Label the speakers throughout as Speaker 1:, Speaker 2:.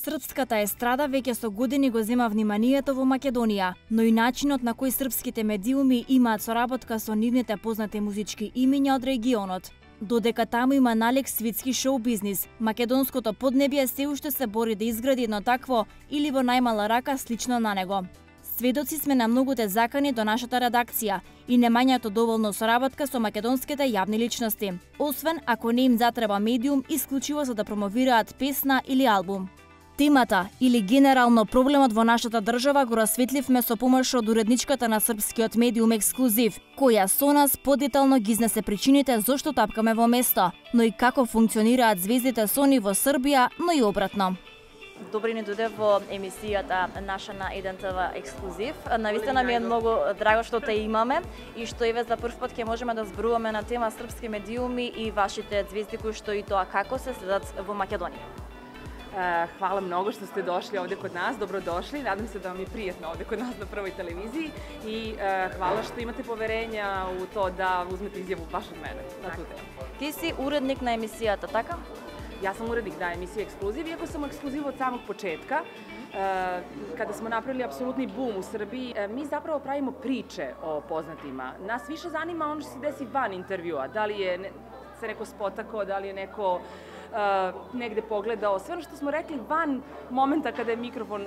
Speaker 1: Српската естрада веќе со години го зема вниманието во Македонија, но и начинот на кој српските медиуми имаат соработка со нивните познати музички имиња од регионот. Додека таму има налег светски шоу бизнис, македонското поднебје се уште се бори да изгради едно такво или во најмала рака слично на него. Сведоци сме на многуте закани до нашата редакција и немањето доволно соработка со македонските јавни личности, освен ако не им затреба медиум исклучиво за да промовираат песна или албум. Темата или генерално проблемот во нашата држава го расветливме со помош од уредничката на српскиот медиум Ексклузив, која со нас подетално ги изнесе причините зошто тапкаме во место, но и како функционираат звездите со ни во Србија, но и обратно.
Speaker 2: Добри ни дојде во емисијата наша на 1 Ексклузив. Навистина ми е многу драго што те имаме и што еве за прв пат ќе можеме да зборуваме на тема српски медиуми и вашите звезди кои што и тоа како се следат во Македонија.
Speaker 3: Hvala mnogo što ste došli ovde kod nas, dobrodošli, nadam se da vam je prijetno ovde kod nas na prvoj televiziji i hvala što imate poverenja u to da uzmete izjavu baš od mene na tu temu.
Speaker 2: Ti si urednik na emisijata, така?
Speaker 3: Ja sam urednik emisije Ekskluziv, iako sam u Ekskluzivu od samog početka. Kada smo napravili apsolutni boom u Srbiji, mi zapravo pravimo priče o poznatima. Nas više zanima ono što se desi van intervjua, da li je se neko spotakao, da li je neko negde pogledao, sve ono što smo rekli van momenta kada je mikrofon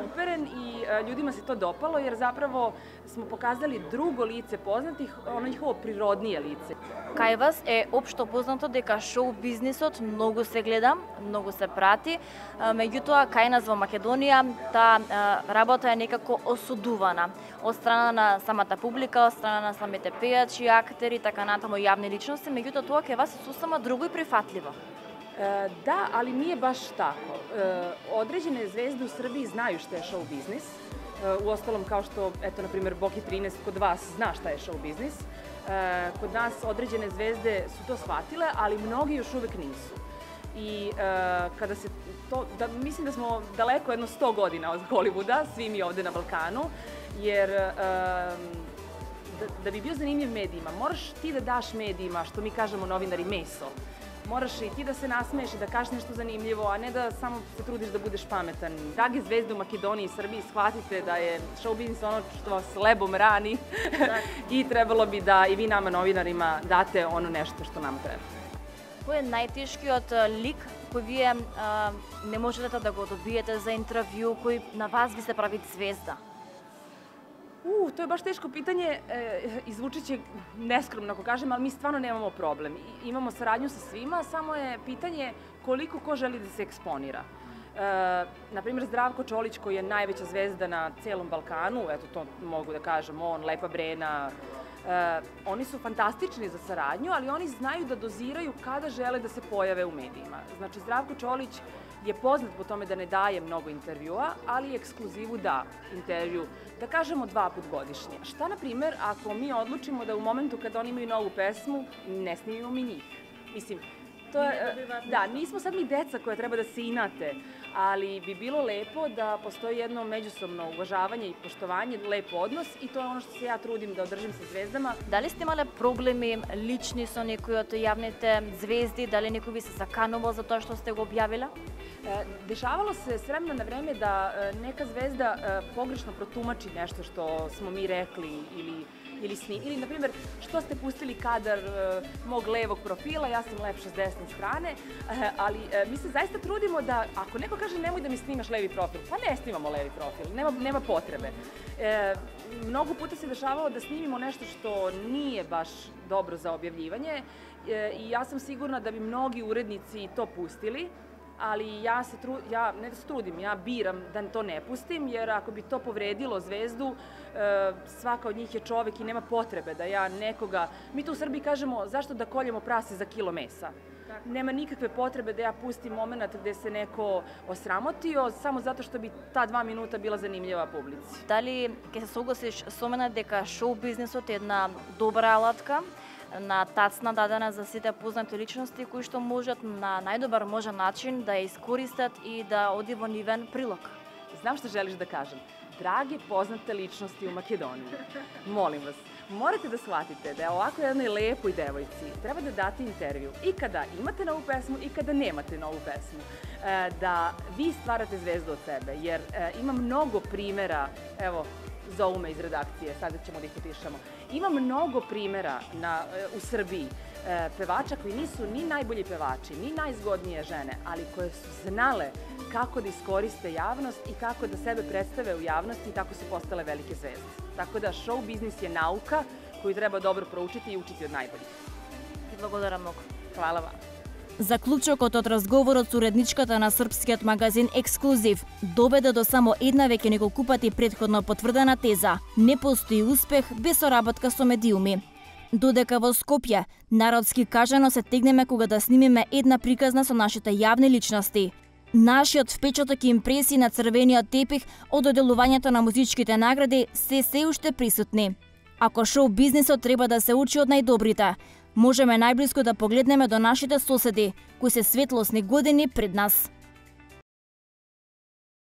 Speaker 3: uperen i ljudima se to dopalo jer zapravo smo pokazali drugo lice poznatih, ono njihovo prirodnije lice.
Speaker 2: Кај вас е општо познато дека шоу бизнисот многу се гледа, многу се прати, меѓутоа кај нас во Македонија таа работа е некако осудувана од страна на самата публика, од страна на самите пејачи, актери, така натаму јавни личности, меѓутоа тоа кај вас е сосема друго и прифатливо.
Speaker 3: Da, ali nije baš tako. Određene zvezde u Srbiji znaju šta je show biznis. Uostalom, kao što, eto, na primjer, Boki 13 kod vas zna šta je show biznis. Kod nas određene zvezde su to shvatile, ali mnogi još uvek nisu. I kada se to, mislim da smo daleko jedno 100 godina od Hollywooda, svi mi ovde na Balkanu, jer da bi bio zanimljiv medijima, moraš ti da daš medijima, što mi kažemo novinari, meso. Moraš i ti da se nasmeješ i da kažeš nešto zanimljivo, a ne da samo se trudiš da budeš pametan. Drage zvezde u Makedoniji i Srbiji, shvatite da je show biznis ono što vas lebom rani i trebalo bi da i vi nama novinarima date ono nešto što nam treba.
Speaker 2: Кој е најтешкиот лик кој вие не можете да го добиете за интервју, кој на вас ви се прави звезда?
Speaker 3: To je baš teško pitanje i zvučit će neskromno ako kažem, ali mi stvarno nemamo problem. Imamo saradnju sa svima, samo je pitanje koliko ko želi da se eksponira. Naprimjer, Zdravko Čolić koji je najveća zvezda na celom Balkanu, eto to mogu da kažem, on, Lepa Brena, oni su fantastični za saradnju, ali oni znaju da doziraju kada žele da se pojave u medijima. Znači, Zdravko Čolić je poznat po tome da ne daje mnogo intervjua, ali Ekskluzivu da intervju, da kažemo 2 puta godišnje. Šta, na primjer, ako mi odlučimo da u momentu kada oni imaju novu pesmu, ne snimimo mi njih? Mislim, to je, da, nismo sad mi deca koja treba da se inate, ali bi bilo lepo da postoji jedno međusobno uvažavanje i poštovanje, lep odnos i to je ono što se ja trudim da održim sa zvezdama.
Speaker 2: Дали сте имале проблеми лични со некои од јавните звезди, дали некој ви се заканувал за тоа што сте го објавиле?
Speaker 3: Dešavalo se s vremena na vreme da neka zvezda pogrešno protumači nešto što smo mi rekli ili na primjer, što ste pustili kadar mog levog profila, ja sam lepša s desne strane, ali mi se zaista trudimo da, ako neko kaže nemoj da mi snimaš levi profil, pa ne snimamo levi profil, nema potrebe. Mnogo puta se dešavalo da snimimo nešto što nije baš dobro za objavljivanje i ja sam sigurna da bi mnogi urednici to pustili, ali ja ne da se trudim, ja biram da to ne pustim, jer ako bi to povredilo zvezdu, svaka od njih je čovek i nema potrebe da ja nekoga... Mi tu u Srbiji kažemo zašto da koljemo prase za kilo mesa. Nema nikakve potrebe da ja pustim moment gde se neko osramotio, samo zato što bi ta 2 minuta bila zanimljiva publici.
Speaker 2: Дали ќе се согласиш со мене дека шоу бизнисот е една добра алатка, на тацна дадена за сите познати личности кои што можат на најдобар можен начин да ја искористат и да оди во нивен прилог?
Speaker 3: Znam što želiš da kažem. Drage poznate ličnosti u Makedoniji, molim vas, morate da shvatite da je ovako jednoj lepoj devojci treba da date intervju i kada imate novu pesmu i kada nemate novu pesmu. da vi stvarate zvezdu od sebe, jer ima mnogo primera, evo, zovu me iz redakcije, sada ćemo da ih utišamo, ima mnogo primera u Srbiji pevača koji nisu ni najbolji pevači, ni najzgodnije žene, ali koje su znale kako da iskoriste javnost i kako da sebe predstave u javnosti i tako su postale velike zvezde. Tako da show biznis je nauka koju treba dobro proučiti i učiti od najboljih.
Speaker 2: Благодарам многу.
Speaker 3: Hvala vam.
Speaker 1: Заклучокот од разговорот со уредничката на српскиот магазин Ексклузив доведе до само една веќе неколку пати претходно потврдена теза: не постои успех без соработка со медиуми. Додека во Скопје, народски кажано, се тегнеме кога да снимиме една приказна со нашите јавни личности. Нашиот впечаток и импресии на црвениот тепих од доделувањето на музичките награди се уште присутни. Ако шоу бизнисот треба да се учи од најдобрите, можеме најблиско да погледнеме до нашите соседи, кои се светлосни години пред нас.